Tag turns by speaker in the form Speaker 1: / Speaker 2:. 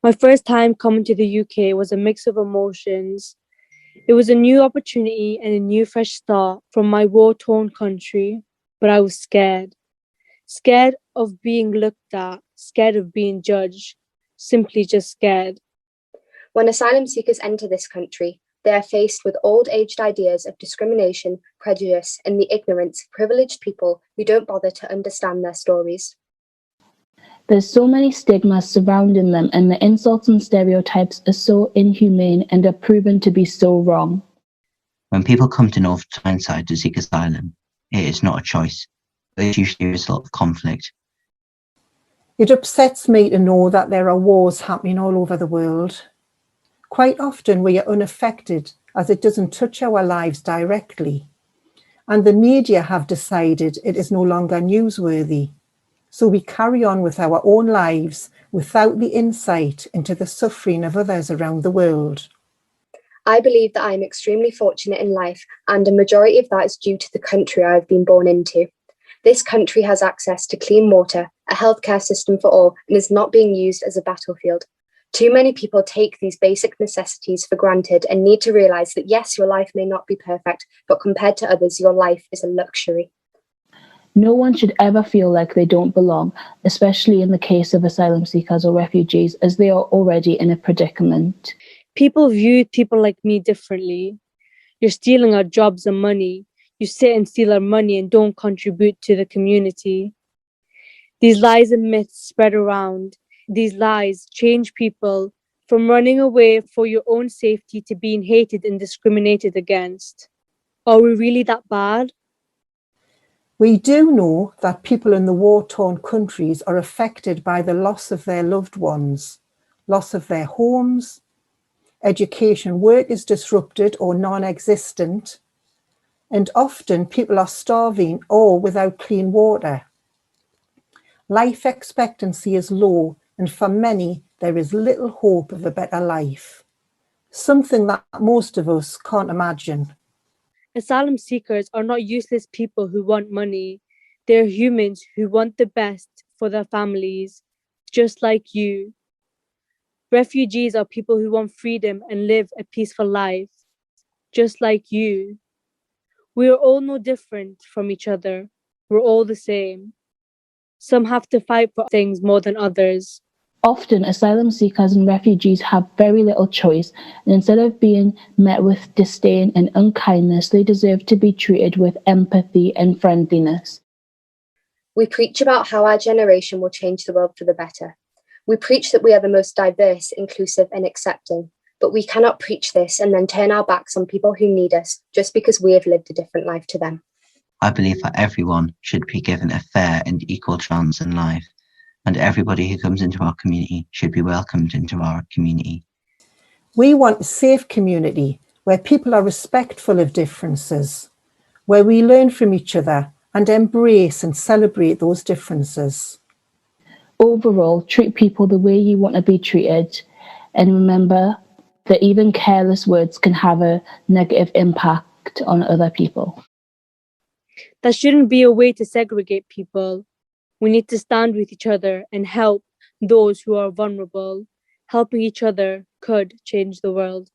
Speaker 1: My first time coming to the UK was a mix of emotions. It was a new opportunity and a new fresh start from my war-torn country, but I was scared. Scared of being looked at, scared of being judged, simply just scared.
Speaker 2: When asylum seekers enter this country, they are faced with old-aged ideas of discrimination, prejudice, and the ignorance of privileged people who don't bother to understand their stories.
Speaker 3: There's so many stigmas surrounding them, and the insults and stereotypes are so inhumane and are proven to be so wrong.
Speaker 4: When people come to North Tyneside to seek asylum, it is not a choice, but it's usually a result of conflict.
Speaker 5: It upsets me to know that there are wars happening all over the world. Quite often we are unaffected as it doesn't touch our lives directly. And the media have decided it is no longer newsworthy. So we carry on with our own lives without the insight into the suffering of others around the world.
Speaker 2: I believe that I am extremely fortunate in life, and a majority of that is due to the country I have been born into. This country has access to clean water, a healthcare system for all, and is not being used as a battlefield. Too many people take these basic necessities for granted and need to realise that yes, your life may not be perfect, but compared to others, your life is a luxury.
Speaker 3: No one should ever feel like they don't belong, especially in the case of asylum seekers or refugees, as they are already in a predicament.
Speaker 1: People view people like me differently. You're stealing our jobs and money. You sit and steal our money and don't contribute to the community. These lies and myths spread around. These lies change people from running away for your own safety to being hated and discriminated against. Are we really that bad?
Speaker 5: We do know that people in the war-torn countries are affected by the loss of their loved ones, loss of their homes, education work is disrupted or non-existent, and often people are starving or without clean water. Life expectancy is low, and for many, there is little hope of a better life, something that most of us can't imagine.
Speaker 1: Asylum seekers are not useless people who want money. They're humans who want the best for their families, just like you. Refugees are people who want freedom and live a peaceful life, just like you. We are all no different from each other. We're all the same. Some have to fight for things more than others.
Speaker 3: Often, asylum seekers and refugees have very little choice, and instead of being met with disdain and unkindness, they deserve to be treated with empathy and friendliness.
Speaker 2: We preach about how our generation will change the world for the better. We preach that we are the most diverse, inclusive, and accepting, but we cannot preach this and then turn our backs on people who need us just because we have lived a different life to them.
Speaker 4: I believe that everyone should be given a fair and equal chance in life, and everybody who comes into our community should be welcomed into our community.
Speaker 5: We want a safe community where people are respectful of differences, where we learn from each other and embrace and celebrate those differences.
Speaker 3: Overall, treat people the way you want to be treated, and remember that even careless words can have a negative impact on other people.
Speaker 1: That shouldn't be a way to segregate people. We need to stand with each other and help those who are vulnerable. Helping each other could change the world.